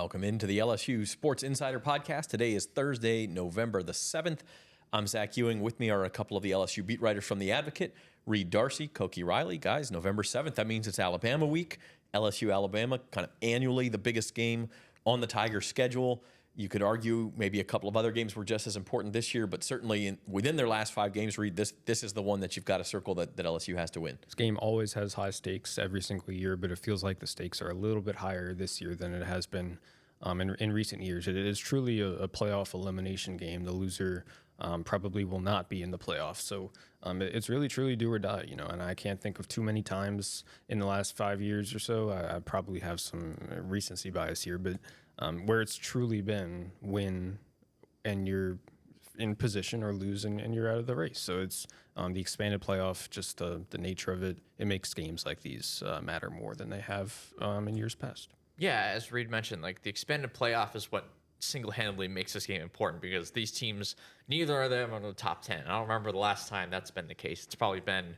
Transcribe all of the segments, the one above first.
Welcome into the LSU Sports Insider Podcast. Today is Thursday, November the 7th. I'm Zach Ewing. With me are a couple of the LSU beat writers from The Advocate, Reed Darcey, Koki Riley. Guys, November 7th, that means it's Alabama week. LSU, Alabama, kind of annually the biggest game on the Tigers' schedule. You could argue maybe a couple of other games were just as important this year, but certainly within their last 5 games, Reed, this is the one that you've got to circle that LSU has to win. This game always has high stakes every single year, but it feels like the stakes are a little bit higher this year than it has been in recent years. It is truly a playoff elimination game. The loser probably will not be in the playoffs. So it's really, truly do or die, and I can't think of too many times in the last 5 years or so. I probably have some recency bias here, but where it's truly been win and you're in position or lose and you're out of the race. So it's the expanded playoff, just the nature of it. It makes games like these matter more than they have in years past. Yeah, as Reed mentioned, like the expanded playoff is what single-handedly makes this game important because these teams, neither of them are in the top 10. I don't remember the last time that's been the case. It's probably been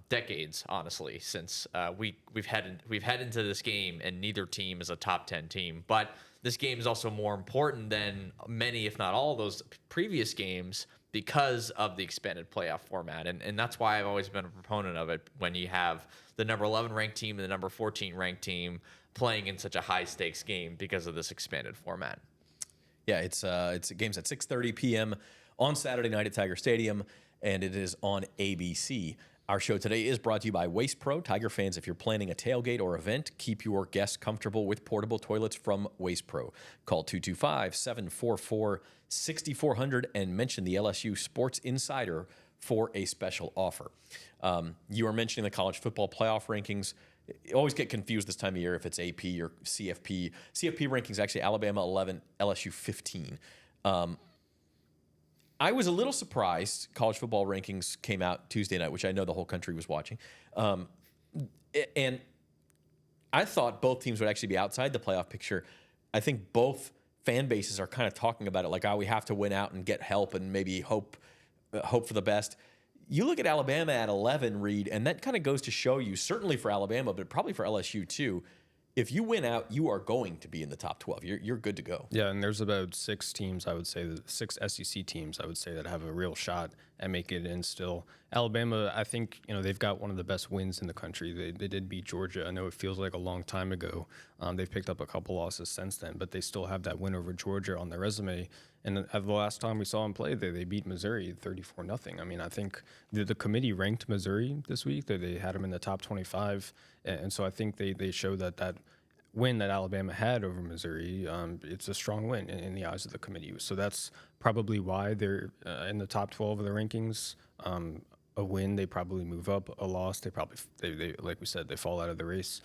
decades, honestly, since we've headed into this game, and neither team is a top 10 team. But this game is also more important than many, if not all, of those previous games because of the expanded playoff format, and that's why I've always been a proponent of it. When you have the number 11 ranked team and the number 14 ranked team playing in such a high stakes game because of this expanded format. Yeah, it's games at 6:30 p.m. on Saturday night at Tiger Stadium, and it is on ABC. Our show today is brought to you by Waste Pro. Tiger fans, if you're planning a tailgate or event, keep your guests comfortable with portable toilets from Waste Pro. Call 225-744-6400 and mention the LSU Sports Insider for a special offer. You were mentioning the college football playoff rankings. You always get confused this time of year if it's AP or CFP. CFP rankings, actually, Alabama 11, LSU 15. I was a little surprised college football rankings came out Tuesday night, which I know the whole country was watching. And I thought both teams would actually be outside the playoff picture. I think both fan bases are kind of talking about it like, we have to win out and get help and maybe hope for the best. You look at Alabama at 11, Reed, and that kind of goes to show you, certainly for Alabama, but probably for LSU too, if you win out, you are going to be in the top 12. You're good to go. Yeah, and there's about 6 teams, I would say, 6 SEC teams, I would say, that have a real shot at making it in still. Alabama, I think, they've got one of the best wins in the country. They did beat Georgia. I know it feels like a long time ago. They've picked up a couple losses since then, but they still have that win over Georgia on their resume. And the last time we saw them play, they beat Missouri 34-0. I mean, I think the committee ranked Missouri this week. They had them in the top 25. And so I think they showed that win that Alabama had over Missouri, it's a strong win in the eyes of the committee. So that's probably why they're in the top 12 of the rankings. A win, they probably move up. A loss, they like we said, they fall out of the race.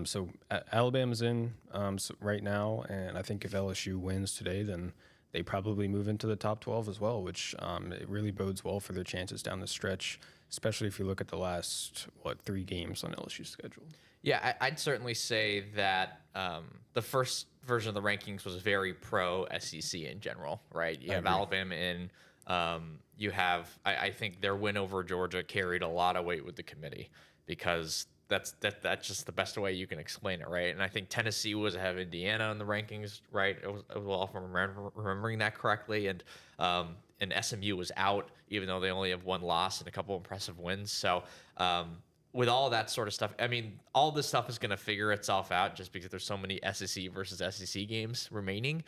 So Alabama's in right now, and I think if LSU wins today, then they probably move into the top 12 as well, which it really bodes well for their chances down the stretch, especially if you look at the last, 3 games on LSU's schedule. Yeah, I'd certainly say that the first version of the rankings was very pro-SEC in general, right? You have Alabama in. You have, I think their win over Georgia carried a lot of weight with the committee because that's just the best way you can explain it, right? And I think Tennessee was ahead of Indiana in the rankings, right? It was well, if I'm remembering that correctly, and SMU was out, even though they only have 1 loss and a couple impressive wins. So with all that sort of stuff, I mean, all this stuff is going to figure itself out just because there's so many SEC versus SEC games remaining,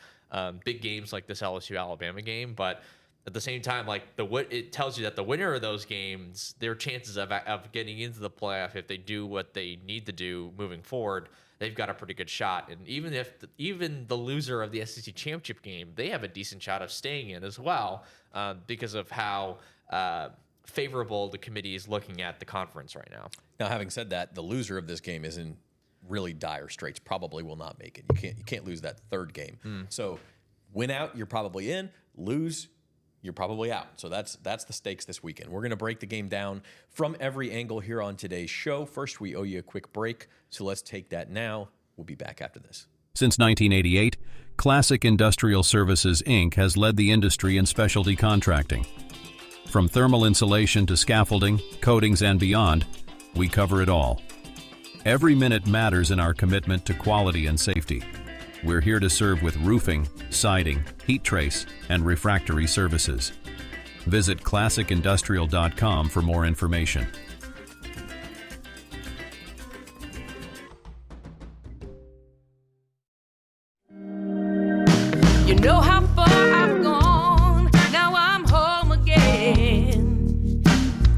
big games like this LSU Alabama game, but at the same time, like it tells you that the winner of those games, their chances of getting into the playoff, if they do what they need to do moving forward, they've got a pretty good shot. And even the loser of the SEC championship game, they have a decent shot of staying in as well, because of how favorable the committee is looking at the conference right now. Now, having said that, the loser of this game is in really dire straits. Probably will not make it. You can't lose that 3rd game. So win out, you're probably in. Lose, you're probably out. So that's the stakes this weekend. We're going to break the game down from every angle here on today's show. First, we owe you a quick break, so let's take that now. We'll be back after this. Since 1988, Classic Industrial Services, Inc. has led the industry in specialty contracting. From thermal insulation to scaffolding, coatings, and beyond, we cover it all. Every minute matters in our commitment to quality and safety. We're here to serve with roofing, siding, heat trace, and refractory services. Visit classicindustrial.com for more information. You know how far I've gone, now I'm home again.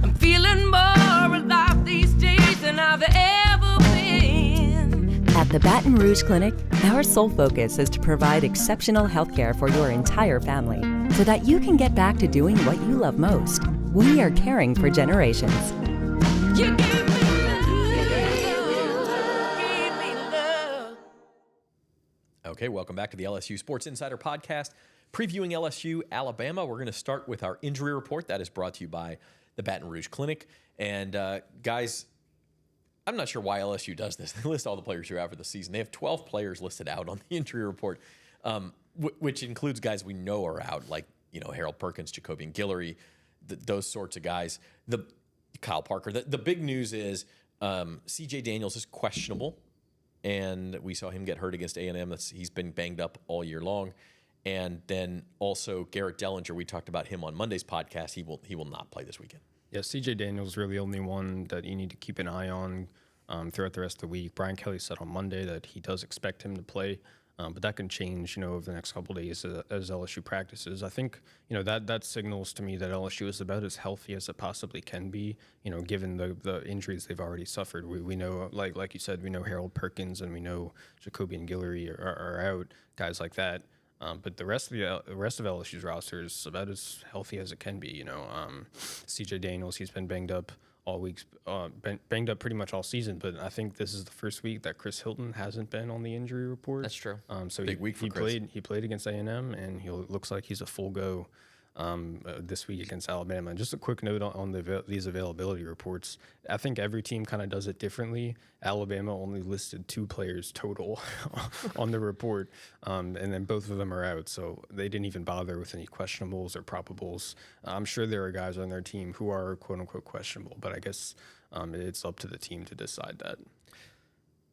I'm feeling more alive these days than I've ever been. At the Baton Rouge Clinic, our sole focus is to provide exceptional health care for your entire family so that you can get back to doing what you love most. We are caring for generations. You gave me love. Okay, welcome back to the LSU Sports Insider podcast, previewing LSU Alabama. We're going to start with our injury report that is brought to you by the Baton Rouge Clinic. And guys, I'm not sure why LSU does this. They list all the players who are out for the season. They have 12 players listed out on the injury report, which includes guys we know are out, like Harold Perkins, Jacoby and Guillory, those sorts of guys. Kyle Parker. The big news is C.J. Daniels is questionable. And we saw him get hurt against A&M. He's been banged up all year long. And then also Garrett Dellinger, we talked about him on Monday's podcast. He will not play this weekend. Yeah, C.J. Daniels is really the only one that you need to keep an eye on throughout the rest of the week. Brian Kelly said on Monday that he does expect him to play, but that can change, over the next couple of days as LSU practices. I think, that signals to me that LSU is about as healthy as it possibly can be, given the injuries they've already suffered. We know, like you said, we know Harold Perkins and we know Jacoby and Guillory are out, guys like that. But the rest of LSU's roster is about as healthy as it can be. C.J. Daniels, he's been banged up all week, banged up pretty much all season. But I think this is the first week that Chris Hilton hasn't been on the injury report. That's true. So Big week for Chris. He played against A&M, and he looks like he's a full go this week against Alabama. And just a quick note on these availability reports. I think every team kind of does it differently. Alabama only listed 2 players total on the report, and then both of them are out. So they didn't even bother with any questionables or probables. I'm sure there are guys on their team who are quote-unquote questionable, but I guess it's up to the team to decide that.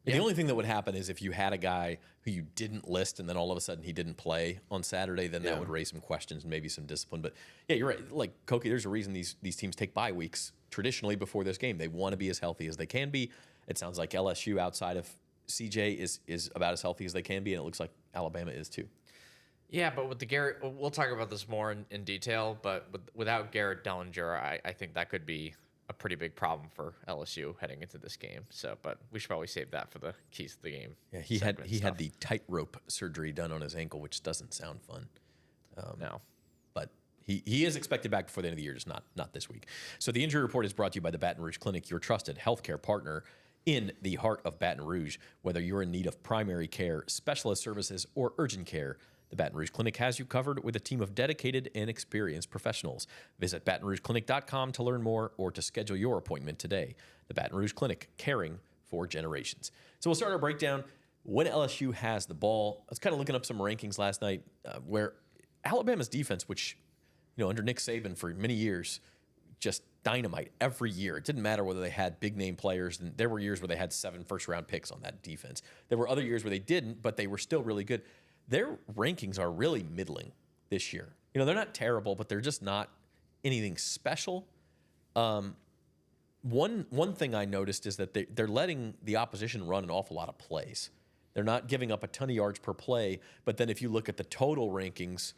Yeah. The only thing that would happen is if you had a guy who you didn't list and then all of a sudden he didn't play on Saturday, then that would raise some questions and maybe some discipline. But yeah, you're right. Like Koki, there's a reason these teams take bye weeks traditionally before this game. They want to be as healthy as they can be. It sounds like LSU outside of CJ is about as healthy as they can be, and it looks like Alabama is too. Yeah, but with the Garrett, we'll talk about this more in detail, but without Garrett Dellinger, I think that could be a pretty big problem for LSU heading into this game. So, but we should probably save that for the keys to the game. Yeah, he had the tightrope surgery done on his ankle, which doesn't sound fun. No. But he is expected back before the end of the year, just not this week. So the injury report is brought to you by the Baton Rouge Clinic, your trusted healthcare partner in the heart of Baton Rouge. Whether you're in need of primary care, specialist services, or urgent care, the Baton Rouge Clinic has you covered with a team of dedicated and experienced professionals. Visit BatonRougeClinic.com to learn more or to schedule your appointment today. The Baton Rouge Clinic, caring for generations. So we'll start our breakdown when LSU has the ball. I was kind of looking up some rankings last night where Alabama's defense, which under Nick Saban for many years, just dynamite every year. It didn't matter whether they had big-name players. And there were years where they had 7 first-round picks on that defense. There were other years where they didn't, but they were still really good. Their rankings are really middling this year. They're not terrible, but they're just not anything special. One thing I noticed is that they're letting the opposition run an awful lot of plays. They're not giving up a ton of yards per play, but then if you look at the total rankings,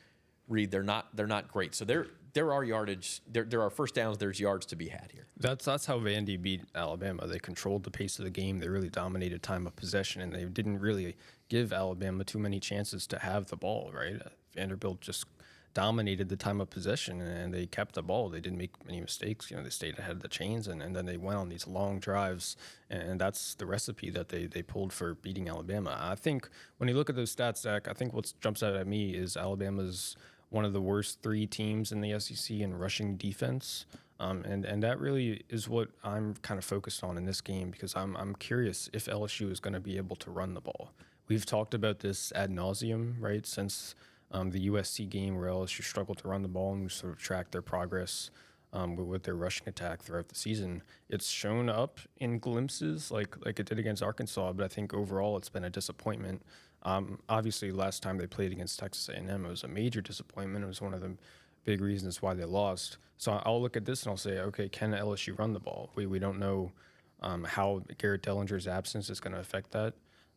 Reed, they're not great. So there are yardage, there are first downs, there's yards to be had here. That's how Vandy beat Alabama. They controlled the pace of the game. They really dominated time of possession, and they didn't really give Alabama too many chances to have the ball, right? Vanderbilt just dominated the time of possession, and they kept the ball. They didn't make any mistakes. They stayed ahead of the chains, and then they went on these long drives, and that's the recipe that they pulled for beating Alabama. I think when you look at those stats, Zach, I think what jumps out at me is Alabama's one of the worst 3 teams in the SEC in rushing defense. And that really is what I'm kind of focused on in this game, because I'm curious if LSU is going to be able to run the ball. We've talked about this ad nauseum, right, since the USC game where LSU struggled to run the ball, and we sort of tracked their progress with their rushing attack throughout the season. It's shown up in glimpses like it did against Arkansas, but I think overall it's been a disappointment. Obviously, last time they played against Texas A&M, it was a major disappointment. It was one of the big reasons why they lost. So I'll look at this and I'll say, okay, can LSU run the ball? We don't know how Garrett Dellinger's absence is going to affect that.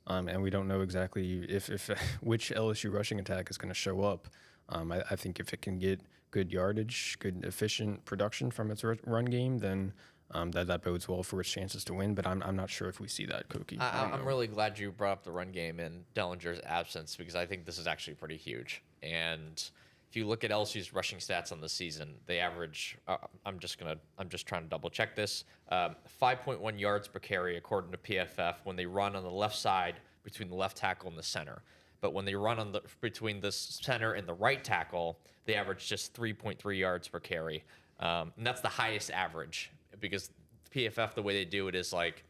And we don't know exactly if which LSU rushing attack is going to show up. I think if it can get good yardage, good efficient production from its run game, then that bodes well for its chances to win. But I'm not sure if we see that, Koki. I'm really glad you brought up the run game and Dellinger's absence, because I think this is actually pretty huge. And if you look at LSU's rushing stats on the season, they average. I'm just trying to double check this. 5.1 yards per carry according to PFF when they run on the left side between the left tackle and the center. But when they run between the center and the right tackle, they average just 3.3 yards per carry, and that's the highest average, because PFF, the way they do it is like,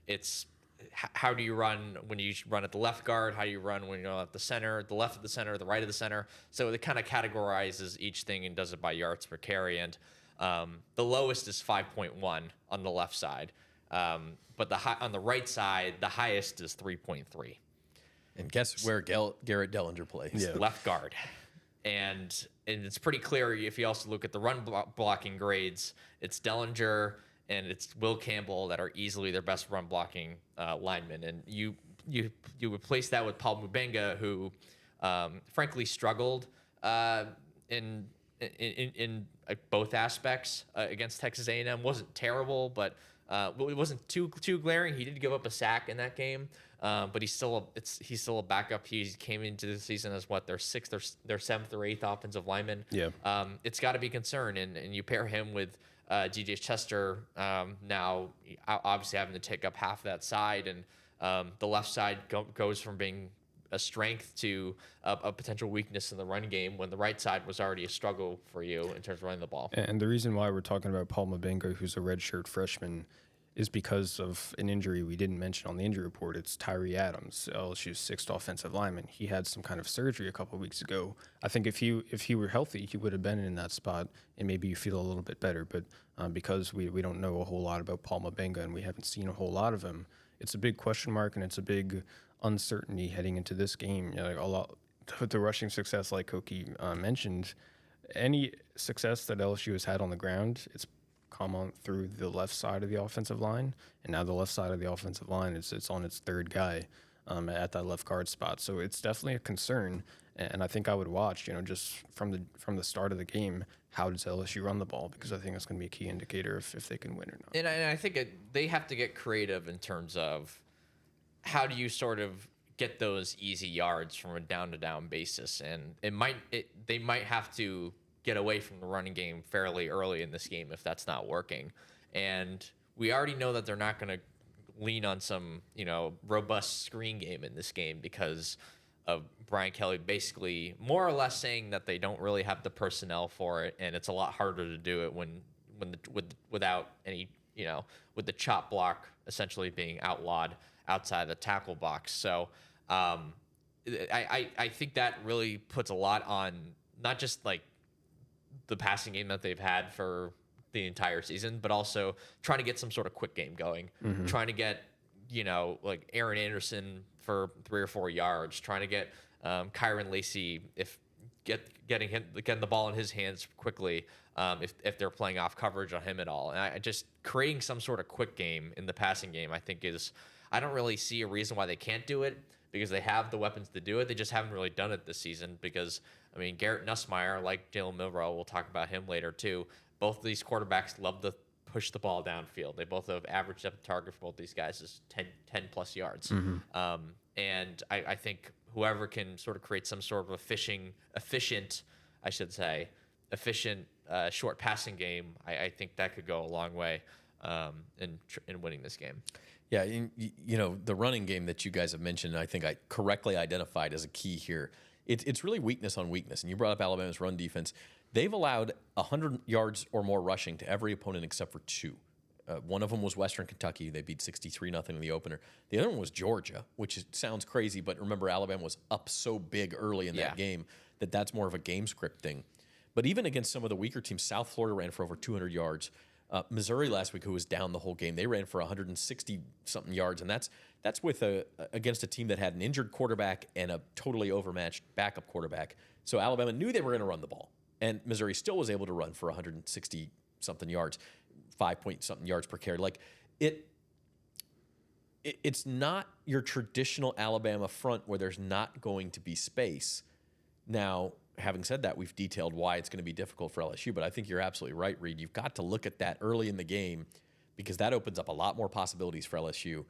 it's how do you run when you run at the left guard? How do you run when you're at the center, the left of the center, the right of the center? So it kind of categorizes each thing and does it by yards per carry. And the lowest is 5.1 on the left side, but on the right side, the highest is 3.3. And guess where Garrett Dellinger plays? Yeah. Left guard. And it's pretty clear if you also look at the run blocking grades, it's Dellinger and it's Will Campbell that are easily their best run blocking linemen. And you replace that with Paul Mubenga, who frankly struggled in both aspects against Texas A&M. Wasn't terrible, but it wasn't too glaring. He did give up a sack in that game, but he's still a backup. He came into the season as their seventh or eighth offensive lineman. Yeah. It's got to be a concern, and you pair him with DJ Chester now obviously having to take up half that side, and the left side goes from being a strength to a potential weakness in the run game when the right side was already a struggle for you in terms of running the ball. And the reason why we're talking about Paul Mubenga, who's a redshirt freshman, is because of an injury we didn't mention on the injury report. It's Tyree Adams, LSU's sixth offensive lineman. He had some kind of surgery a couple of weeks ago. I think if he were healthy, he would have been in that spot, and maybe you feel a little bit better. But because we don't know a whole lot about Paul Mubenga and we haven't seen a whole lot of him, it's a big question mark and it's a big uncertainty heading into this game. You know, like a lot with the rushing success, like Koki mentioned, any success that LSU has had on the ground, it's come on through the left side of the offensive line, and now the left side of the offensive line it's on its third guy at that left guard spot. So it's definitely a concern, and I think I would watch, just from the start of the game, how does LSU run the ball, because I think that's going to be a key indicator if they can win or not. And I think they have to get creative in terms of how do you sort of get those easy yards from a down-to-down basis, and they might have to get away from the running game fairly early in this game if that's not working. And we already know that they're not going to lean on some, robust screen game in this game because of Brian Kelly basically more or less saying that they don't really have the personnel for it, and it's a lot harder to do it without any, with the chop block essentially being outlawed outside the tackle box. So I think that really puts a lot on not just like the passing game that they've had for the entire season, but also trying to get some sort of quick game going, trying to get, like Aaron Anderson for 3 or 4 yards, trying to get Kyron Lacey getting the ball in his hands quickly if they're playing off coverage on him at all. And I just creating some sort of quick game in the passing game, I think I don't really see a reason why they can't do it, because they have the weapons to do it. They just haven't really done it this season because, Garrett Nussmeier, like Jalen Milroe, we'll talk about him later too, both of these quarterbacks love to push the ball downfield. They both have average depth of target for both these guys is 10 plus yards. And I think whoever can sort of create some sort of efficient short passing game, I think that could go a long way in winning this game. Yeah, the running game that you guys have mentioned, I think I correctly identified as a key here. It's really weakness on weakness. And you brought up Alabama's run defense. They've allowed 100 yards or more rushing to every opponent except for 2. One of them was Western Kentucky. They beat 63-0 in the opener. The other one was Georgia, which sounds crazy, but remember Alabama was up so big early in that game that's more of a game script thing. But even against some of the weaker teams, South Florida ran for over 200 yards. Missouri last week, who was down the whole game, they ran for 160 something yards, and that's with against a team that had an injured quarterback and a totally overmatched backup quarterback. So Alabama knew they were going to run the ball, and Missouri still was able to run for 160 something yards, 5 point something yards per carry. Like it's not your traditional Alabama front where there's not going to be space. Now, having said that, we've detailed why it's going to be difficult for LSU, but I think you're absolutely right, Reed. You've got to look at that early in the game because that opens up a lot more possibilities for LSU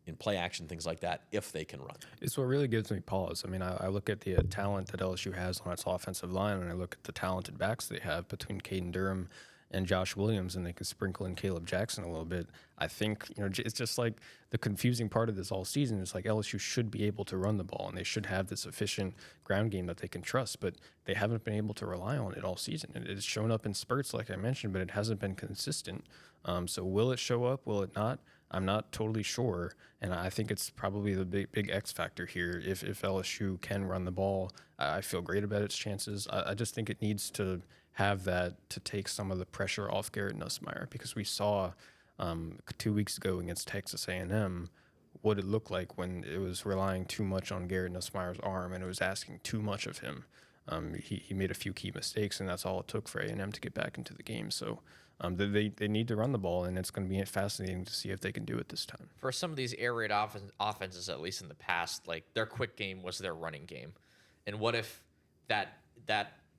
in play action, things like that, if they can run. It's what really gives me pause. I mean, I look at the talent that LSU has on its offensive line, and I look at the talented backs they have between Caden Durham and Josh Williams, and they can sprinkle in Caleb Jackson a little bit. I think, it's just like the confusing part of this all season is like LSU should be able to run the ball, and they should have this efficient ground game that they can trust, but they haven't been able to rely on it all season. It's shown up in spurts, like I mentioned, but it hasn't been consistent. So will it show up? Will it not? I'm not totally sure, and I think it's probably the big X factor here. If LSU can run the ball, I feel great about its chances. I just think it needs to have that to take some of the pressure off Garrett Nussmeier, because we saw 2 weeks ago against Texas A&M what it looked like when it was relying too much on Garrett Nussmeier's arm and it was asking too much of him. He made a few key mistakes, and that's all it took for A&M to get back into the game. So they need to run the ball, and it's going to be fascinating to see if they can do it this time. For some of these air raid offenses, at least in the past, like their quick game was their running game. And what if that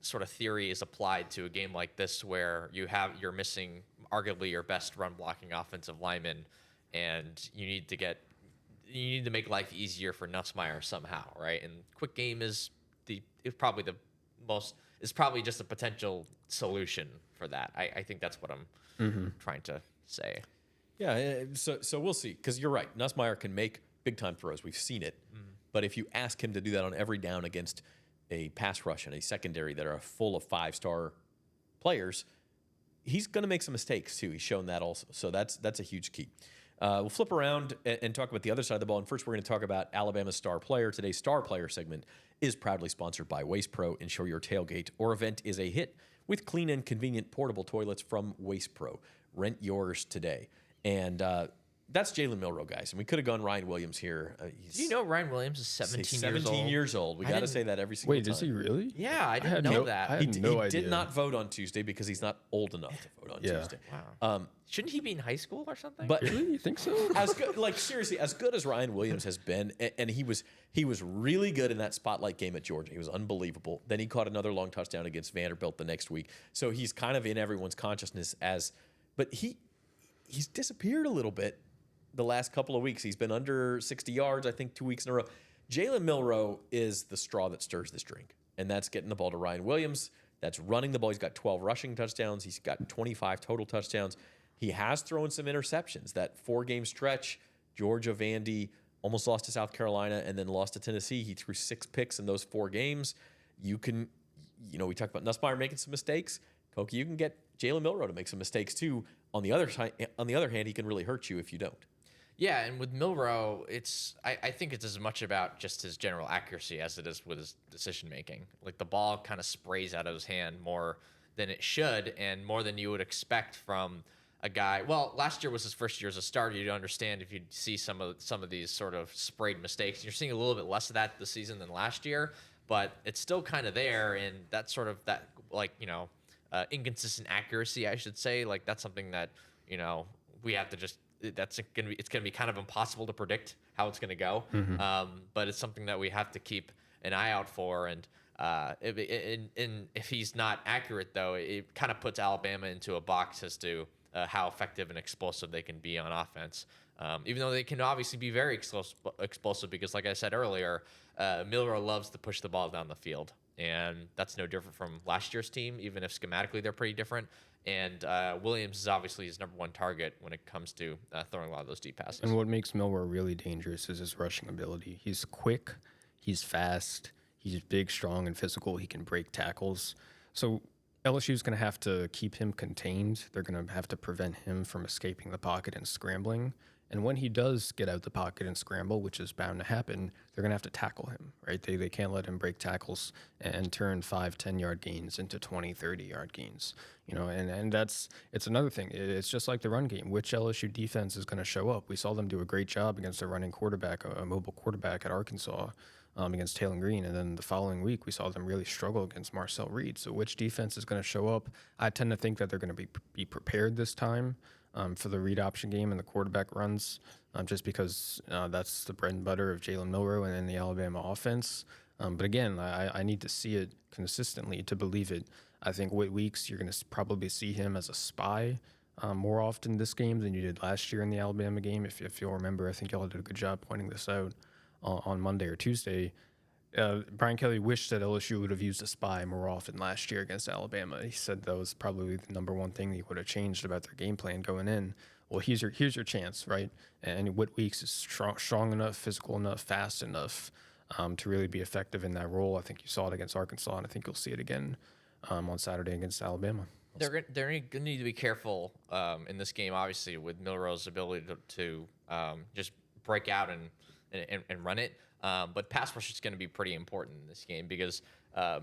sort of theory is applied to a game like this where you're missing arguably your best run blocking offensive lineman, and you need to make life easier for Nussmeier somehow, right? And quick game is probably just a potential solution for that. I think that's what I'm trying to say. Yeah, so we'll see, because you're right. Nussmeier can make big time throws. We've seen it. But if you ask him to do that on every down against a pass rush and a secondary that are full of 5-star players, he's going to make some mistakes too. He's shown that also. So that's a huge key. We'll flip around and talk about the other side of the ball. And first, we're going to talk about Alabama's star player. Today's star player segment is proudly sponsored by Waste Pro. Ensure your tailgate or event is a hit with clean and convenient portable toilets from Waste Pro. Rent yours today. And that's Jalen Milroe, guys. And we could have gone Ryan Williams here. Do you know Ryan Williams is 17 years old? We got to say that every single time. Wait, is he really? Yeah, I didn't know that. I had no idea. He did not vote on Tuesday because he's not old enough to vote on Tuesday. Wow. Shouldn't he be in high school or something? But Really? You think so? as good, seriously, as good as Ryan Williams has been, and he was really good in that spotlight game at Georgia. He was unbelievable. Then he caught another long touchdown against Vanderbilt the next week. So he's kind of in everyone's consciousness but he's disappeared a little bit the last couple of weeks. He's been under 60 yards, I think, 2 weeks in a row. Jalen Milroe is the straw that stirs this drink, and that's getting the ball to Ryan Williams. That's running the ball. He's got 12 rushing touchdowns. He's got 25 total touchdowns. He has thrown some interceptions. That 4-game stretch, Georgia, Vandy, almost lost to South Carolina, and then lost to Tennessee. He threw 6 picks in those 4 games. We talked about Nussmeier making some mistakes. Koki, you can get Jalen Milroe to make some mistakes too. On the other hand, he can really hurt you if you don't. Yeah, and with Milroe, I think it's as much about just his general accuracy as it is with his decision making. Like the ball kind of sprays out of his hand more than it should, and more than you would expect from a guy. Well, last year was his first year as a starter. You'd understand if you'd see some of these sort of sprayed mistakes. You're seeing a little bit less of that this season than last year, but it's still kind of there, and that sort of inconsistent accuracy, I should say. Like that's something that we have to just. It's gonna be kind of impossible to predict how it's gonna go, but it's something that we have to keep an eye out for. And if he's not accurate, though, it kind of puts Alabama into a box as to how effective and explosive they can be on offense. Even though they can obviously be very explosive, because, like I said earlier, Milroe loves to push the ball down the field, and that's no different from last year's team, even if schematically they're pretty different. And Williams is obviously his number one target when it comes to throwing a lot of those deep passes. And what makes Milroe really dangerous is his rushing ability. He's quick, he's fast, he's big, strong, and physical. He can break tackles. So LSU's going to have to keep him contained. They're going to have to prevent him from escaping the pocket and scrambling. And when he does get out the pocket and scramble, which is bound to happen, they're going to have to tackle him, right? They can't let him break tackles and turn 5-10 yard gains into 20-30 yard gains, and it's another thing. It's just like the run game. Which LSU defense is going to show up? We saw them do a great job against a running quarterback, a mobile quarterback at Arkansas, against Taylor Green. And then the following week, we saw them really struggle against Marcel Reed. So which defense is going to show up? I tend to think that they're going to be prepared this time for the read option game and the quarterback runs, just because that's the bread and butter of Jalen Milroe and the Alabama offense. But again, I need to see it consistently to believe it. I think Weeks, you're going to probably see him as a spy more often this game than you did last year in the Alabama game. If you'll remember, I think y'all did a good job pointing this out on Monday or Tuesday. Brian Kelly wished that LSU would have used a spy more often last year against Alabama. He said that was probably the number one thing he would have changed about their game plan going in. Well, here's your chance, right? And Weeks is strong enough, physical enough, fast enough to really be effective in that role. I think you saw it against Arkansas, and I think you'll see it again on Saturday against Alabama. They're going to need to be careful in this game, obviously, with Milroe's ability to just break out and run it. But pass rush is going to be pretty important in this game because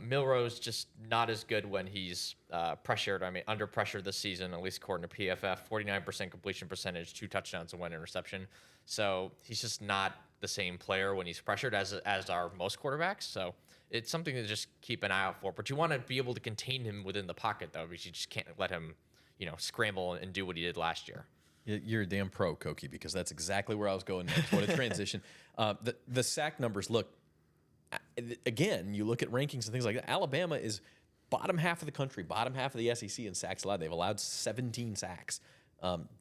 Milroe's just not as good when he's pressured. I mean, under pressure this season, at least according to PFF, 49% completion percentage, 2 touchdowns and 1 interception. So he's just not the same player when he's pressured as are most quarterbacks. So it's something to just keep an eye out for. But you want to be able to contain him within the pocket, though, because you just can't let him, scramble and do what he did last year. You're a damn pro, Koki, because that's exactly where I was going next. What a transition. The sack numbers, look, again, you look at rankings and things like that. Alabama is bottom half of the country, bottom half of the SEC in sacks allowed. They've allowed 17 sacks.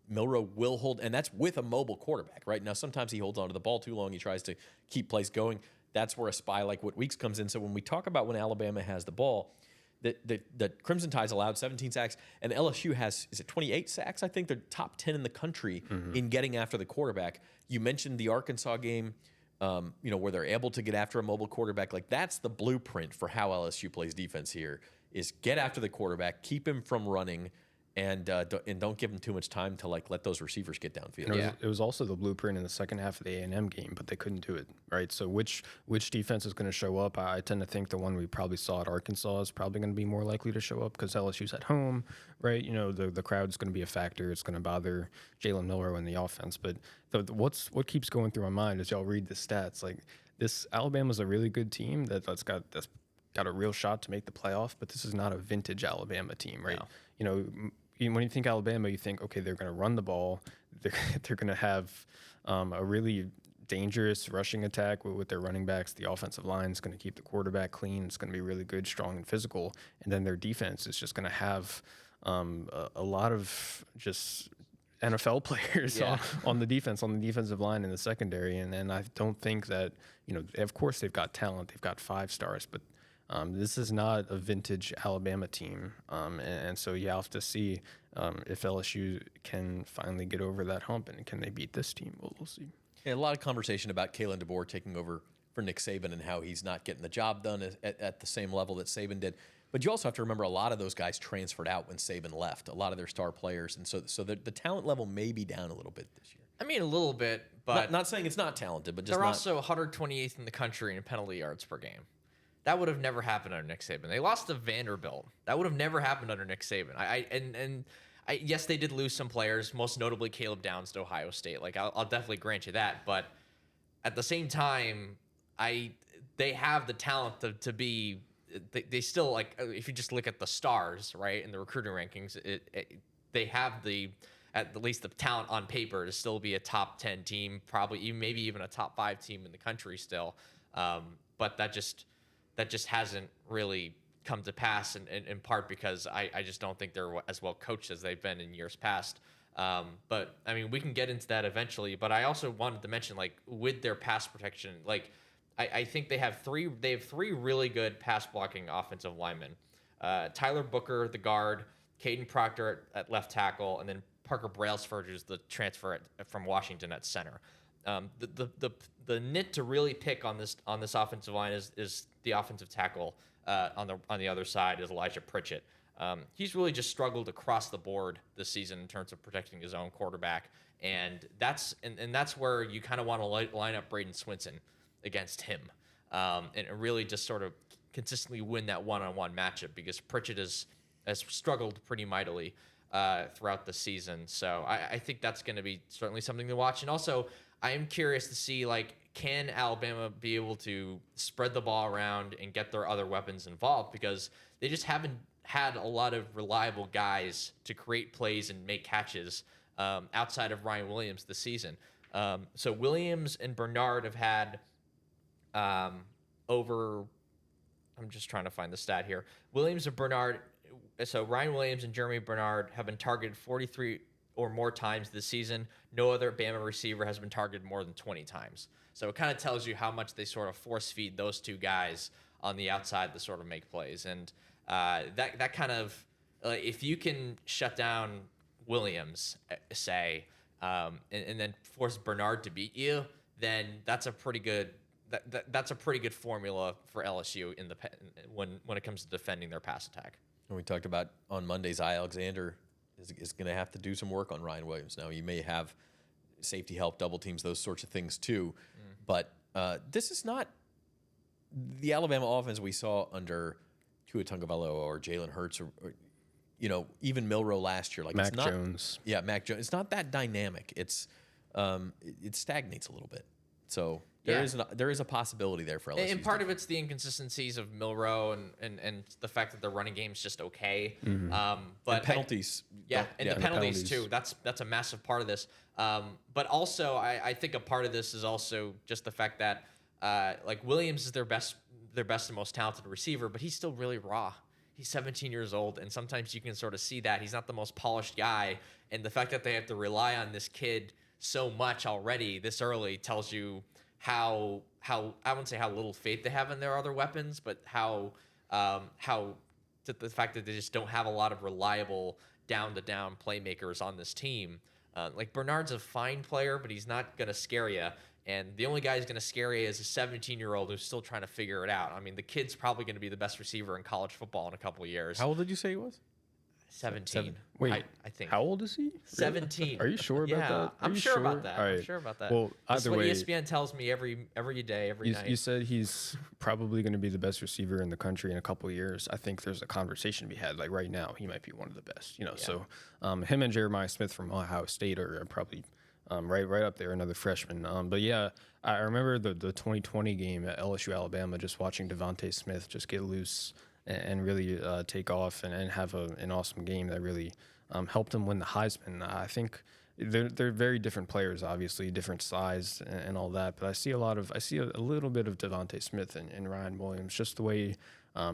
Milroe will hold, and that's with a mobile quarterback, right? Now, sometimes he holds onto the ball too long. He tries to keep plays going. That's where a spy like Weeks comes in. So when we talk about when Alabama has the ball, the Crimson Tide's allowed 17 sacks, and LSU has, 28 sacks? I think they're top 10 in the country in getting after the quarterback. You mentioned the Arkansas game, where they're able to get after a mobile quarterback. Like, that's the blueprint for how LSU plays defense here, is get after the quarterback, keep him from running, and don't give him too much time to let those receivers get downfield. It was also the blueprint in the second half of the A&M game, but they couldn't do it, right? So which defense is going to show up? I tend to think the one we probably saw at Arkansas is probably going to be more likely to show up because LSU's at home, right? The crowd's going to be a factor. It's going to bother Jalen Milroe in the offense. But what keeps going through my mind as y'all read the stats, like this Alabama's a really good team that's got a real shot to make the playoff, but this is not a vintage Alabama team, right? No. When you think Alabama, you think, okay, they're going to run the ball. They're going to have a really dangerous rushing attack with their running backs. The offensive line is going to keep the quarterback clean. It's going to be really good, strong, and physical. And then their defense is just going to have a lot of just NFL players on the defensive line in the secondary. And I don't think that, of course they've got talent. They've got 5 stars, but this is not a vintage Alabama team, and so you have to see if LSU can finally get over that hump, and can they beat this team? We'll see. Yeah, a lot of conversation about Kalen DeBoer taking over for Nick Saban and how he's not getting the job done at the same level that Saban did. But you also have to remember a lot of those guys transferred out when Saban left, a lot of their star players, and so the talent level may be down a little bit this year. I mean, a little bit, but not saying it's not talented, but just they're also 128th in the country in penalty yards per game. That would have never happened under Nick Saban. They lost to Vanderbilt. That would have never happened under Nick Saban. Yes, they did lose some players, most notably Caleb Downs to Ohio State. Like, I'll definitely grant you that. But at the same time, they have the talent to be. They still, like, if you just look at the stars, right, in the recruiting rankings, they have at least the talent on paper to still be a top 10 team, probably maybe even a top 5 team in the country still. But that just hasn't really come to pass in part because I just don't think they're as well coached as they've been in years past. But I mean, we can get into that eventually, but I also wanted to mention, like, with their pass protection, like, I think they have three really good pass blocking offensive linemen. Tyler Booker, the guard, Caden Proctor at left tackle, and then Parker Brailsford, who's the transfer from Washington at center. The nit to really pick on this offensive line is the offensive tackle on the other side is Elijah Pritchett. He's really just struggled across the board this season in terms of protecting his own quarterback, and that's where you kind of want to line up Braden Swinson against him, and really just sort of consistently win that one-on-one matchup, because Pritchett has struggled pretty mightily throughout the season. So I think that's going to be certainly something to watch. And also, I am curious to see, like, can Alabama be able to spread the ball around and get their other weapons involved, because they just haven't had a lot of reliable guys to create plays and make catches outside of Ryan Williams this season. So Williams and Bernard have had over... I'm just trying to find the stat here. Williams and Bernard, so Ryan Williams and Jeremy Bernard have been targeted 43 or more times this season. No other Bama receiver has been targeted more than 20 times. So it kind of tells you how much they sort of force feed those two guys on the outside to sort of make plays. And that kind of, if you can shut down Williams, say, and then force Bernard to beat you, then that's a pretty good that's a pretty good formula for LSU when it comes to defending their pass attack. And we talked about on Monday, Zy Alexander is going to have to do some work on Ryan Williams. Now, you may have safety help, double teams, those sorts of things too. But this is not the Alabama offense we saw under Tua Tagovailoa or Jalen Hurts or even Milroe last year. Like Mac Jones. Yeah, Mac Jones. It's not that dynamic. It's it stagnates a little bit. So there is a possibility there for LSU. And part of it's the inconsistencies of Milroe and the fact that the running game's just okay. But and penalties. The penalties too. That's a massive part of this. But also, I think a part of this is also just the fact that like Williams is their best and most talented receiver, but he's still really raw. He's 17 years old, and sometimes you can sort of see that he's not the most polished guy. And the fact that they have to rely on this kid so much already this early tells you how I wouldn't say how little faith they have in their other weapons, but how the fact that they just don't have a lot of reliable down-to-down playmakers on this team. Like Bernard's a fine player, but he's not going to scare you. And the only guy who's going to scare you is a 17-year-old who's still trying to figure it out. I mean, the kid's probably going to be the best receiver in college football in a couple of years. How old did you say he was? 17. Wait, I think. How old is he? 17. Are you sure about that? I'm sure about that. All right. I'm sure about that. Well, That's either what way, ESPN tells me every day, every night. You said he's probably going to be the best receiver in the country in a couple of years. I think there's a conversation to be had. Like right now, he might be one of the best. So him and Jeremiah Smith from Ohio State are probably right up there, another freshman. But yeah, I remember the 2020 game at LSU Alabama, just watching Devontae Smith just get loose and really take off and have an awesome game that really helped him win the Heisman. I think they're very different players, obviously, different size and all that. But I see a little bit of Devontae Smith and Ryan Williams, just the way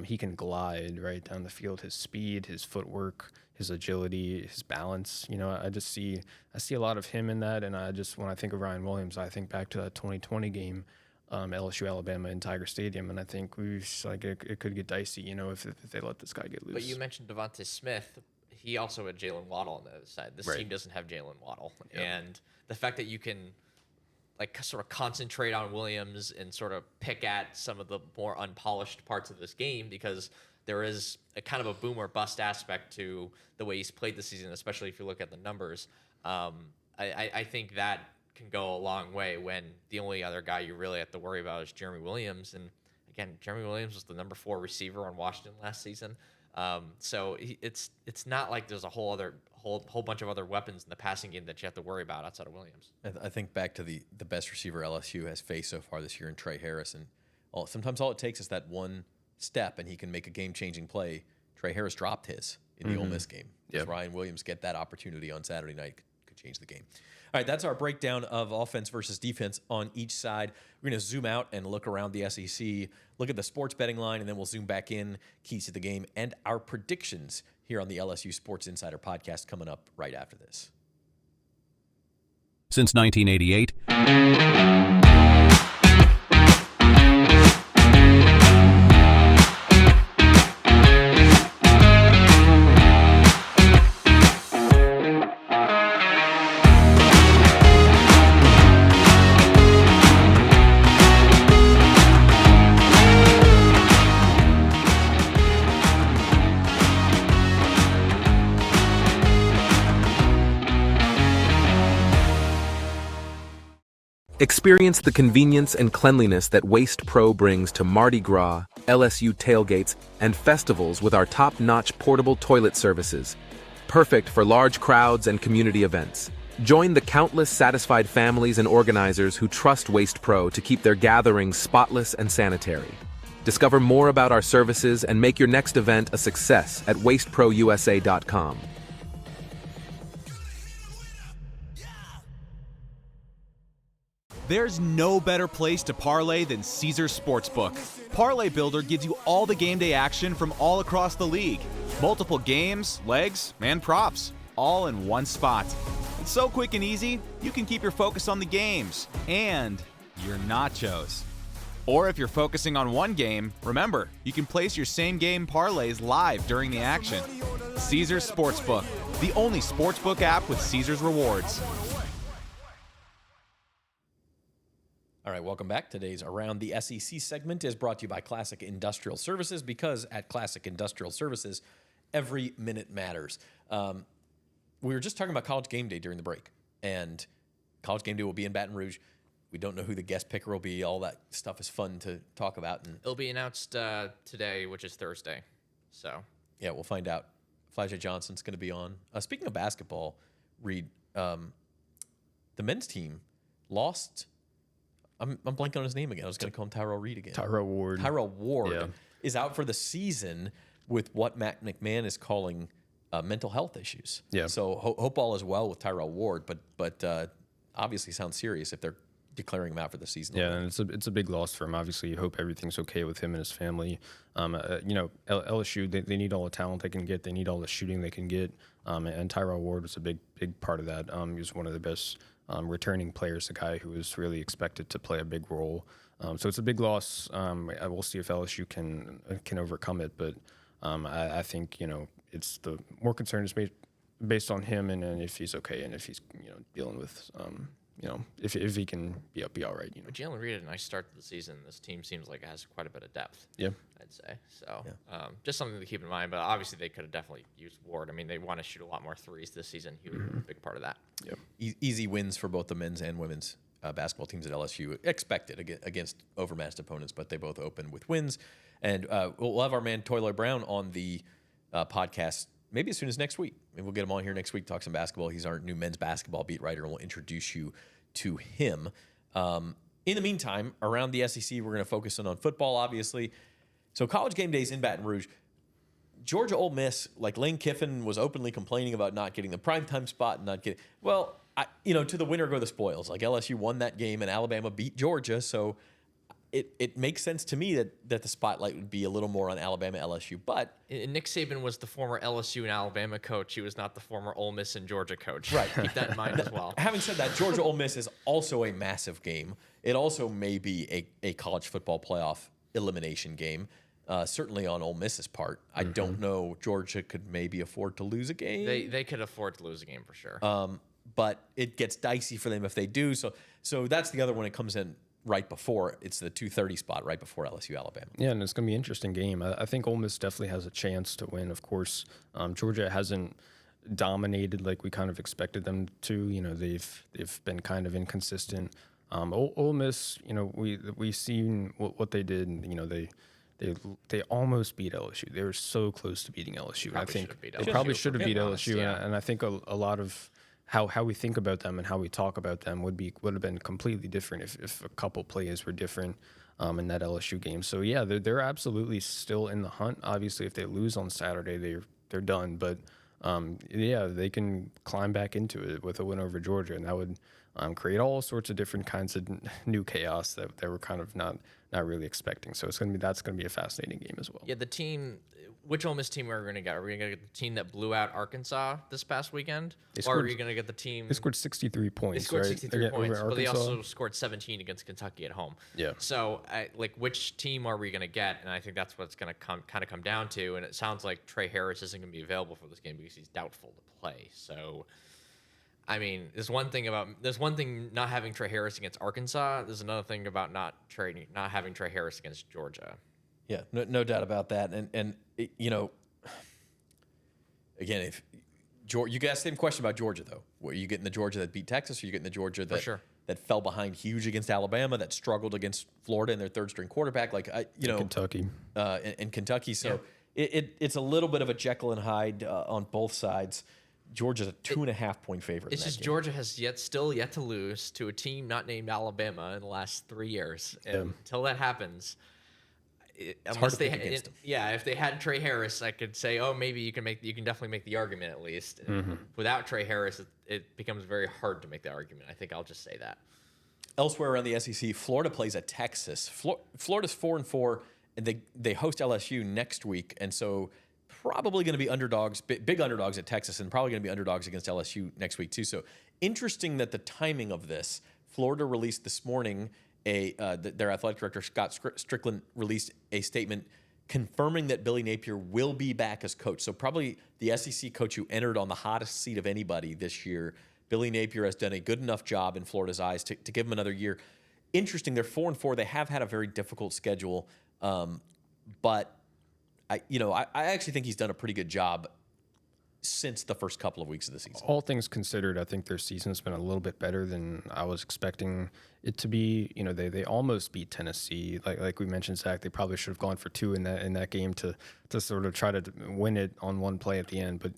he can glide right down the field, his speed, his footwork, his agility, his balance. I see a lot of him in that. And when I think of Ryan Williams, I think back to that 2020 game. LSU Alabama in Tiger Stadium, and I think it could get dicey, if they let this guy get loose. But you mentioned Devontae Smith. He also had Jalen Waddle on the other side. This team doesn't have Jalen Waddle, and the fact that you can sort of concentrate on Williams and sort of pick at some of the more unpolished parts of this game, because there is a kind of a boom or bust aspect to the way he's played this season, especially if you look at the numbers. I think that can go a long way when the only other guy you really have to worry about is Jeremy Williams. And again, Jeremy Williams was the number 4 receiver on Washington last season. So it's not like there's a whole bunch of other weapons in the passing game that you have to worry about outside of Williams. I think back to the best receiver LSU has faced so far this year in Trey Harris. And sometimes all it takes is that one step and he can make a game-changing play. Trey Harris dropped his in the Ole Miss game. Does Ryan Williams get that opportunity on Saturday night? Could change the game. All right, that's our breakdown of offense versus defense on each side. We're going to zoom out and look around the SEC, look at the sports betting line, and then we'll zoom back in, keys to the game, and our predictions here on the LSU Sports Insider podcast coming up right after this. Since 1988, Experience the convenience and cleanliness that Waste Pro brings to Mardi Gras, LSU tailgates, and festivals with our top-notch portable toilet services. Perfect for large crowds and community events. Join the countless satisfied families and organizers who trust Waste Pro to keep their gatherings spotless and sanitary. Discover more about our services and make your next event a success at wasteprousa.com. There's no better place to parlay than Caesars Sportsbook. Parlay Builder gives you all the game day action from all across the league. Multiple games, legs, and props, all in one spot. It's so quick and easy, you can keep your focus on the games and your nachos. Or if you're focusing on one game, remember, you can place your same game parlays live during the action. Caesars Sportsbook, the only sportsbook app with Caesars rewards. All right, welcome back. Today's Around the SEC segment is brought to you by Classic Industrial Services, because at Classic Industrial Services, every minute matters. We were just talking about College Game Day during the break, and College Game Day will be in Baton Rouge. We don't know who the guest picker will be. All that stuff is fun to talk about. And It'll be announced today, which is Thursday. So yeah, we'll find out. Flaja Johnson's going to be on. Speaking of basketball, Reed, the men's team lost. I'm blanking on his name again. I was going to call him Tyrell Reed again. Tyrell Ward. Tyrell Ward is out for the season with what Matt McMahon is calling mental health issues. Yeah. So hope all is well with Tyrell Ward, but obviously sounds serious if they're declaring him out for the season. Yeah, and it's a big loss for him. Obviously, you hope everything's okay with him and his family. LSU, they need all the talent they can get. They need all the shooting they can get. And Tyrell Ward was a big part of that. He was one of the best returning players, a guy who was really expected to play a big role. So it's a big loss. I will see if LSU can overcome it, but I think it's the more concern is based on him and if he's okay and if he's dealing with if he can be all right. But Jalen Reed had a nice start to the season. This team seems like it has quite a bit of depth. Yeah, I'd say so. Yeah. Just something to keep in mind. But obviously, they could have definitely used Ward. I mean, they want to shoot a lot more threes this season. He was a big part of that. Yep. Easy wins for both the men's and women's basketball teams at LSU. Expected against overmatched opponents, but they both open with wins. And we'll have our man Toyler Brown on the podcast maybe as soon as next week. Maybe we'll get him on here next week, talk some basketball. He's our new men's basketball beat writer, and we'll introduce you to him. In the meantime, around the SEC, we're going to focus on football, obviously. So College Game Days in Baton Rouge. Georgia Ole Miss, like Lane Kiffin was openly complaining about not getting the primetime spot and not getting, well, to the winner go the spoils. Like LSU won that game and Alabama beat Georgia, so it makes sense to me that the spotlight would be a little more on Alabama, LSU. But Nick Saban was the former LSU and Alabama coach. He was not the former Ole Miss and Georgia coach. Right. Keep that in mind as well. Having said that, Georgia Ole Miss is also a massive game. It also may be a college football playoff elimination game. Certainly on Ole Miss's part. I don't know. Georgia could maybe afford to lose a game. They could afford to lose a game for sure. But it gets dicey for them if they do. So that's the other one. It comes in right before. It's the 2:30 spot right before LSU Alabama. Yeah, and it's going to be an interesting game. I think Ole Miss definitely has a chance to win. Of course, Georgia hasn't dominated like we kind of expected them to. They've been kind of inconsistent. Ole Miss, we seen what they did. And, they almost beat LSU. They were so close to beating LSU. I think they probably should have beat LSU. Yeah. And I think a lot of how we think about them and how we talk about them would have been completely different if a couple plays were different in that LSU game. So yeah, they're absolutely still in the hunt. Obviously, if they lose on Saturday, they're done. But they can climb back into it with a win over Georgia, and that would create all sorts of different kinds of new chaos that we're kind of not really expecting. So that's gonna be a fascinating game as well. Yeah, the team. Which Ole Miss team are we going to get? Are we going to get the team that blew out Arkansas this past weekend? Or are we going to get the team... They scored 63 points, They scored right? 63 points, but they also scored 17 against Kentucky at home. Yeah. So, which team are we going to get? And I think that's what's going to come down to. And it sounds like Trey Harris isn't going to be available for this game because he's doubtful to play. So, I mean, there's one thing not having Trey Harris against Arkansas. There's another thing about not having Trey Harris against Georgia. Yeah, no doubt about that. And again, if you got the same question about Georgia though, were you getting the Georgia that beat Texas, or you getting the Georgia that that fell behind huge against Alabama, that struggled against Florida and their third-string quarterback, Kentucky. And Kentucky. So it's a little bit of a Jekyll and Hyde on both sides. Georgia's a 2.5-point favorite. It's just Georgia has still yet to lose to a team not named Alabama in the last 3 years. And until that happens, unless they if they had Trey Harris, I could say, oh, maybe you can definitely make the argument at least. Without Trey Harris, it becomes very hard to make the argument. I think I'll just say that. Elsewhere around the SEC, Florida plays at Texas. Florida's 4-4, and they host LSU next week, and so probably going to be underdogs, big underdogs at Texas, and probably going to be underdogs against LSU next week too. So interesting that the timing of this. Florida released this morning their athletic director Scott Strickland released a statement confirming that Billy Napier will be back as coach. So probably the SEC coach who entered on the hottest seat of anybody this year. Billy Napier has done a good enough job in Florida's eyes to give him another year. Interesting, they're 4-4. They have had a very difficult schedule, but I actually think he's done a pretty good job since the first couple of weeks of the season. All things considered, I think their season's been a little bit better than I was expecting it to be. They almost beat Tennessee. Like we mentioned, Zach, they probably should have gone for 2 in that game to sort of try to win it on one play at the end. But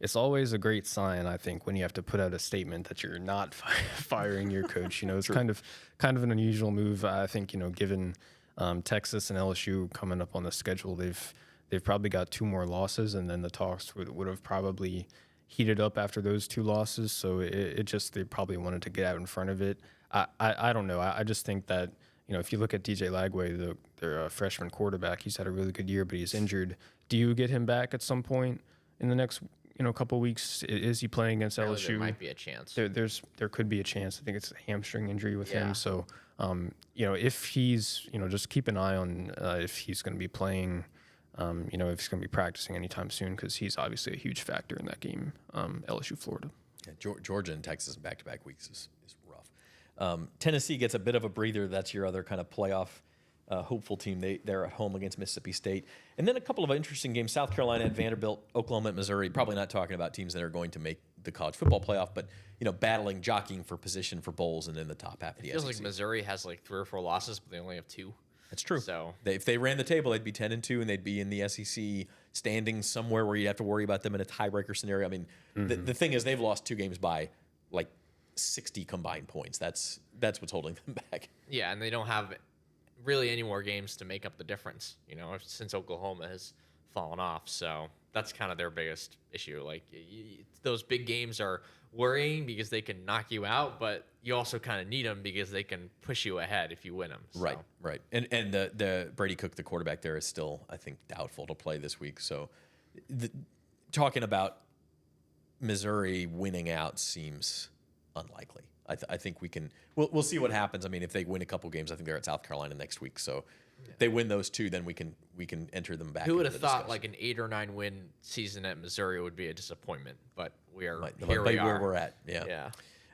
it's always a great sign, I think, when you have to put out a statement that you're not firing your coach. It's kind of an unusual move. I think given Texas and LSU coming up on the schedule, they've probably got 2 more losses, and then the talks would have probably heated up after those 2 losses. So they probably wanted to get out in front of it. I don't know. I just think that if you look at DJ Lagway, their freshman quarterback, he's had a really good year, but he's injured. Do you get him back at some point in the next couple weeks? Is he playing against LSU? There might be a chance. There could be a chance. I think it's a hamstring injury with him. So if he's just keep an eye on if he's going to be playing. If he's going to be practicing anytime soon, because he's obviously a huge factor in that game, LSU Florida. Yeah, Georgia and Texas in back-to-back weeks is rough. Tennessee gets a bit of a breather. That's your other kind of playoff hopeful team. They're at home against Mississippi State. And then a couple of interesting games, South Carolina at Vanderbilt, Oklahoma at Missouri. Probably not talking about teams that are going to make the college football playoff, but jockeying for position for bowls and in the top half of the SEC. It feels like Missouri has like 3 or 4 losses, but they only have 2. That's true. So if they ran the table, they'd be 10-2, and they'd be in the SEC standing somewhere where you'd have to worry about them in a tiebreaker scenario. I mean, the thing is, they've lost 2 games by like 60 combined points. That's what's holding them back. Yeah, and they don't have really any more games to make up the difference. Since Oklahoma has fallen off, so that's kind of their biggest issue. Like those big games are worrying because they can knock you out, but you also kind of need them because they can push you ahead if you win them. So. Right. And the Brady Cook, the quarterback there, is still, I think, doubtful to play this week. So talking about Missouri winning out seems unlikely. I think we'll see what happens. I mean, if they win a couple games, I think they're at South Carolina next week. So if they win those 2, then we can enter them back. Who would have thought like an 8 or 9 win season at Missouri would be a disappointment? But we are here. We are where we're at. Yeah.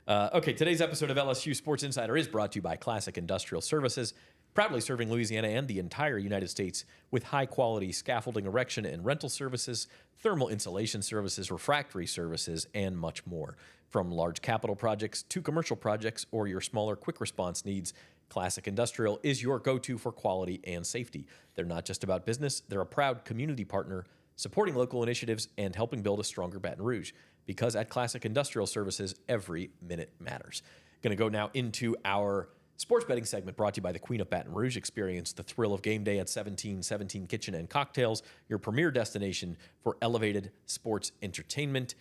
Okay. Today's episode of LSU Sports Insider is brought to you by Classic Industrial Services, proudly serving Louisiana and the entire United States with high-quality scaffolding, erection, and rental services, thermal insulation services, refractory services, and much more. From large capital projects to commercial projects or your smaller quick response needs, Classic Industrial is your go-to for quality and safety. They're not just about business, they're a proud community partner supporting local initiatives and helping build a stronger Baton Rouge. Because at Classic Industrial Services, every minute matters. Going to go now into our sports betting segment brought to you by the Queen of Baton Rouge. Experience the thrill of game day at 1717 Kitchen and Cocktails, your premier destination for elevated sports entertainment.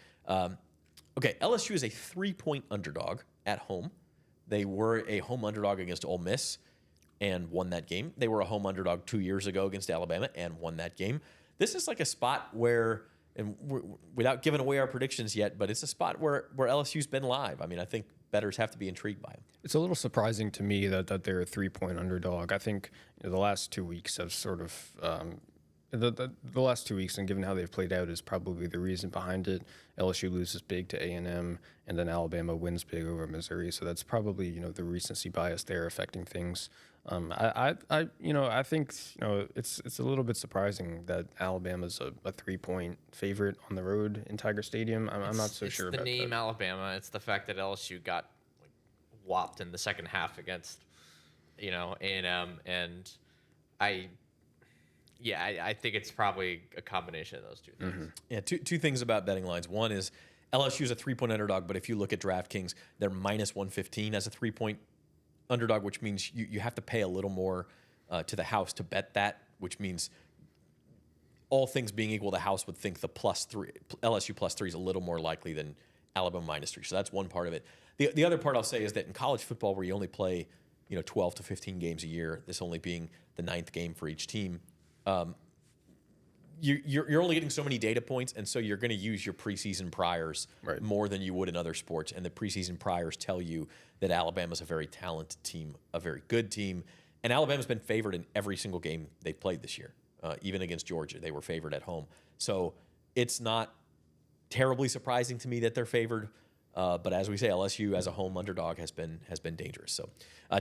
Okay, LSU is a 3-point underdog at home. They were a home underdog against Ole Miss and won that game. They were a home underdog 2 years ago against Alabama and won that game. This is like a spot where, and without giving away our predictions yet, but it's a spot where LSU's been live. I mean, I think bettors have to be intrigued by them. It's a little surprising to me that they're a 3-point underdog. I think the last 2 weeks have sort of the last 2 weeks, and given how they've played out, is probably the reason behind it. LSU loses big to A&M, and then Alabama wins big over Missouri. So that's probably the recency bias there affecting things. I think it's a little bit surprising that Alabama's a 3-point favorite on the road in Tiger Stadium. I'm not so sure about that. It's the name Alabama. It's the fact that LSU got like whopped in the second half against, A&M, and I think it's probably a combination of those two things. Yeah, two things about betting lines. One is LSU is a 3-point underdog, but if you look at DraftKings, they're minus 115 as a 3-point underdog, which means you have to pay a little more to the house to bet that, which means all things being equal, the house would think the LSU plus 3 is a little more likely than Alabama minus 3. So that's one part of it. The other part I'll say is that in college football, where you only play 12 to 15 games a year, this only being the 9th game for each team, you're only getting so many data points, and so you're going to use your preseason priors more than you would in other sports. And the preseason priors tell you that Alabama's a very talented team, a very good team, and Alabama's been favored in every single game they've played this year. Even against Georgia, they were favored at home. So it's not terribly surprising to me that they're favored. But as we say, LSU as a home underdog has been dangerous. So,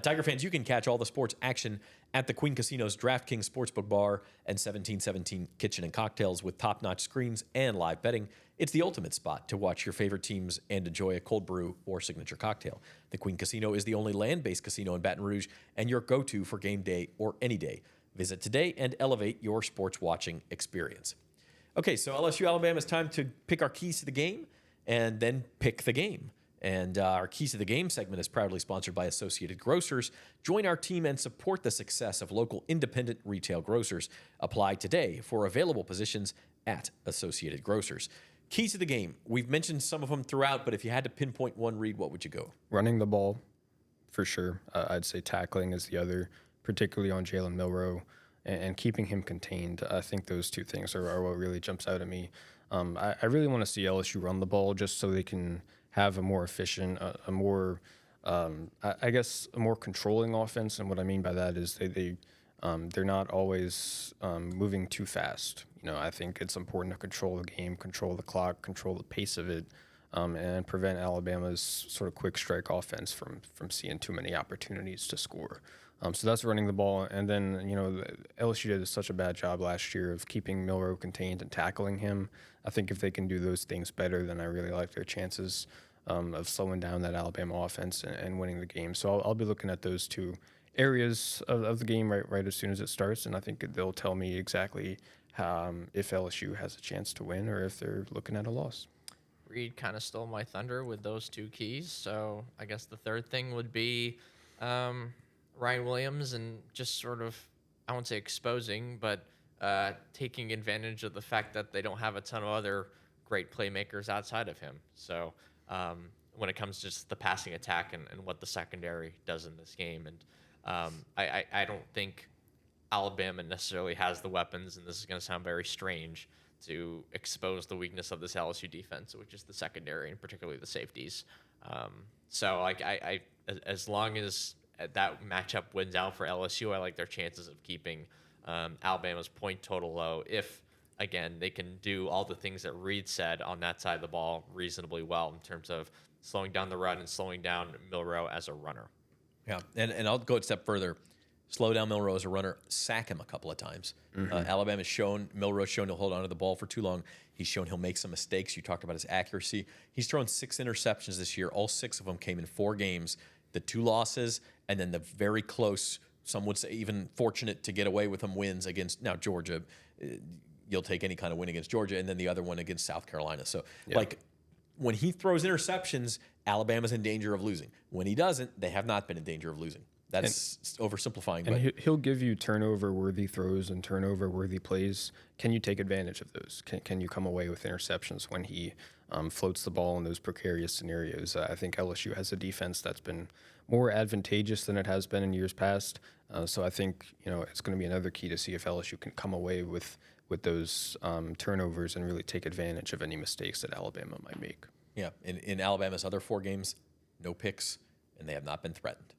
Tiger fans, you can catch all the sports action at the Queen Casino's DraftKings Sportsbook Bar and 1717 Kitchen and Cocktails with top-notch screens and live betting. It's the ultimate spot to watch your favorite teams and enjoy a cold brew or signature cocktail. The Queen Casino is the only land-based casino in Baton Rouge and your go-to for game day or any day. Visit today and elevate your sports watching experience. Okay, so LSU Alabama, it's time to pick our keys to the game and then pick the game. And our Keys to the Game segment is proudly sponsored by Associated Grocers. Join our team and support the success of local independent retail grocers. Apply today for available positions at Associated Grocers. Keys to the game. We've mentioned some of them throughout, but if you had to pinpoint one, Reed, what would you go? Running the ball, for sure. I'd say tackling is the other, particularly on Jalen Milroe, and keeping him contained. I think those two things are what really jumps out at me. I really want to see LSU run the ball just so they can have a more efficient, a more controlling offense. And what I mean by that is they're not always moving too fast. I think it's important to control the game, control the clock, control the pace of it, and prevent Alabama's sort of quick strike offense from seeing too many opportunities to score. So that's running the ball. And then, LSU did such a bad job last year of keeping Milroe contained and tackling him. I think if they can do those things better, then I really like their chances of slowing down that Alabama offense and winning the game. So I'll be looking at those two areas of the game right as soon as it starts, and I think they'll tell me exactly if LSU has a chance to win or if they're looking at a loss. Reed kind of stole my thunder with those two keys, so I guess the third thing would be Ryan Williams and just sort of, I won't say exposing, but taking advantage of the fact that they don't have a ton of other great playmakers outside of him. So when it comes to just the passing attack and what the secondary does in this game. And I don't think Alabama necessarily has the weapons, and this is going to sound very strange, to expose the weakness of this LSU defense, which is the secondary and particularly the safeties. So as long as that matchup wins out for LSU, I like their chances of keeping Alabama's point total low if, again, they can do all the things that Reed said on that side of the ball reasonably well in terms of slowing down the run and slowing down Milroe as a runner. Yeah, and I'll go a step further. Slow down Milroe as a runner, sack him a couple of times. Alabama's shown, Milroe's shown he'll hold on to the ball for too long. He's shown he'll make some mistakes. You talked about his accuracy. He's thrown 6 interceptions this year. All 6 of them came in 4 games. The 2 losses, and then the very close, some would say even fortunate to get away with them wins against, now Georgia. You'll take any kind of win against Georgia, and then the other one against South Carolina. So, when he throws interceptions, Alabama's in danger of losing. When he doesn't, they have not been in danger of losing. That's oversimplifying. And he'll give you turnover-worthy throws and turnover-worthy plays. Can you take advantage of those? Can you come away with interceptions when he floats the ball in those precarious scenarios? I think LSU has a defense that's been more advantageous than it has been in years past. So I think it's going to be another key to see if LSU can come away with those turnovers and really take advantage of any mistakes that Alabama might make. Yeah, in Alabama's other 4 games, no picks, and they have not been threatened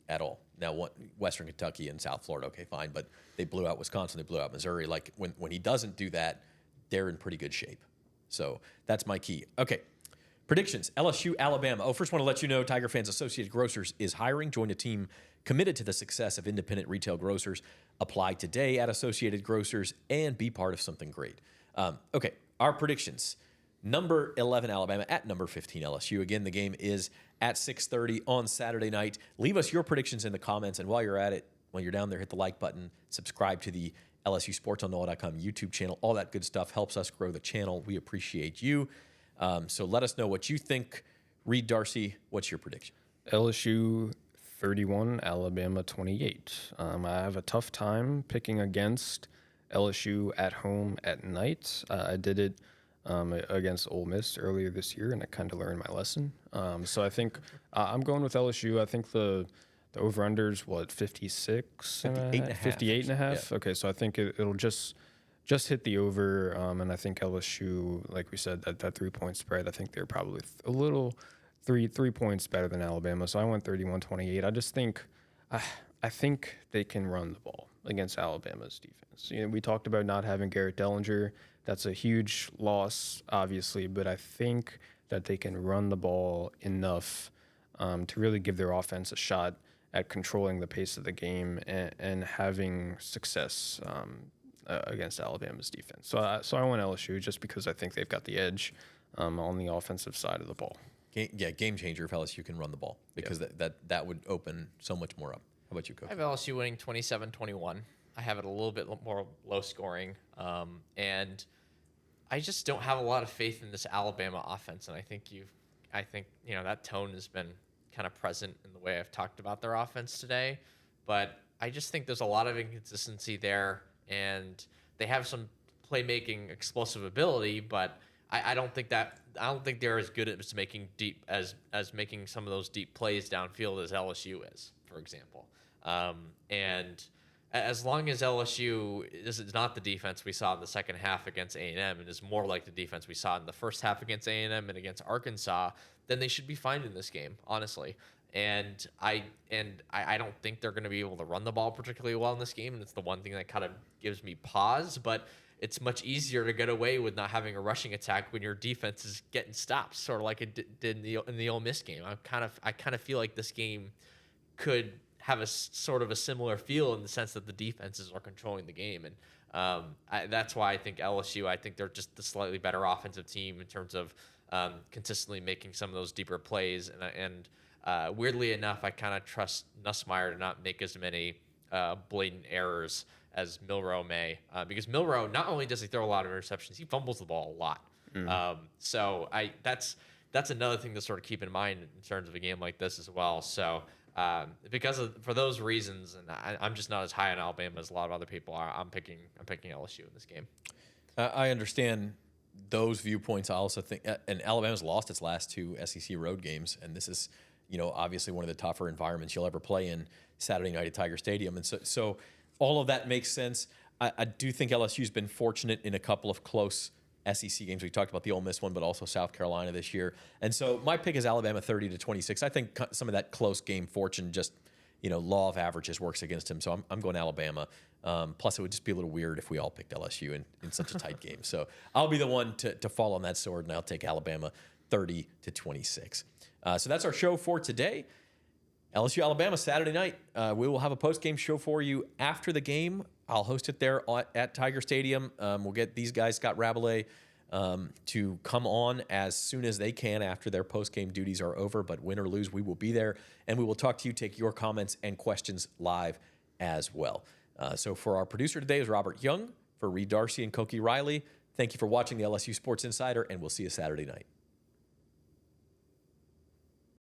at all. Now, Western Kentucky and South Florida, okay, fine, but they blew out Wisconsin, they blew out Missouri. Like, when he doesn't do that, they're in pretty good shape. So that's my key. Okay, predictions, LSU, Alabama. First want to let you know, Tiger fans, Associated Grocers is hiring. Join a team committed to the success of independent retail grocers. Apply today at Associated Grocers and be part of something great. Okay, our predictions. number 11 Alabama at number 15 LSU. Again, the game is at 6:30 on Saturday night. Leave us your predictions in the comments, and while you're at it, when you're down there, hit the like button, subscribe to the LSU Sports on NOLA.com YouTube channel. All that good stuff helps us grow the channel. We appreciate you. So let us know what you think. Reed, Darcey, what's your prediction? LSU 31, Alabama 28. I have a tough time picking against LSU at home at night. I did it against Ole Miss earlier this year, and I kind of learned my lesson. So I think I'm going with LSU. I think the over-under's, 56? 58 and a half? Yeah. Okay, so I think it'll just hit the over, and I think LSU, like we said, that 3-point spread, I think they're probably a little 3 points better than Alabama. So I went 31-28. I just think I think they can run the ball against Alabama's defense. We talked about not having Garrett Dellinger. That's a huge loss, obviously, but I think that they can run the ball enough to really give their offense a shot at controlling the pace of the game and having success against Alabama's defense. So I want LSU just because I think they've got the edge on the offensive side of the ball. Game changer if LSU can run the ball, because that would open so much more up. How about you, Koki? I have LSU winning 27-21. I have it a little bit more low scoring, and I just don't have a lot of faith in this Alabama offense. And I think that tone has been kind of present in the way I've talked about their offense today. But I just think there's a lot of inconsistency there, and they have some playmaking explosive ability, but I don't think they're as good at making making some of those deep plays downfield as LSU is, for example. And as long as LSU is not the defense we saw in the second half against A&M, and is more like the defense we saw in the first half against A&M and against Arkansas, then they should be fine in this game, honestly. And I don't think they're going to be able to run the ball particularly well in this game, and it's the one thing that kind of gives me pause. But it's much easier to get away with not having a rushing attack when your defense is getting stops, sort of like it did in the Ole Miss game. I kind of feel like this game could have a sort of a similar feel in the sense that the defenses are controlling the game, and that's why I think LSU. I think they're just the slightly better offensive team in terms of consistently making some of those deeper plays, and weirdly enough, I kind of trust Nussmeier to not make as many blatant errors as Milroe may, because Milroe, not only does he throw a lot of interceptions, he fumbles the ball a lot. So that's another thing to sort of keep in mind in terms of a game like this as well. So for those reasons, and I'm just not as high on Alabama as a lot of other people are, I'm picking LSU in this game. I understand those viewpoints. I also think, and Alabama's lost its last 2 SEC road games, and this is, obviously one of the tougher environments you'll ever play in, Saturday night at Tiger Stadium, and so all of that makes sense. I do think LSU's been fortunate in a couple of close SEC games. We talked about the Ole Miss one, but also South Carolina this year. And so my pick is Alabama 30-26. I think some of that close game fortune, just law of averages works against him. So I'm going Alabama. Plus, it would just be a little weird if we all picked LSU in such a tight game. So I'll be the one to fall on that sword, and I'll take Alabama 30-26. So that's our show for today. LSU Alabama Saturday night. We will have a post-game show for you after the game. I'll host it there at Tiger Stadium. We'll get these guys, Scott Rabelais, to come on as soon as they can after their post-game duties are over. But win or lose, we will be there, and we will talk to you, take your comments and questions live as well. So for our producer today is Robert Young. For Reed Darcey and Koki Riley, thank you for watching the LSU Sports Insider, and we'll see you Saturday night.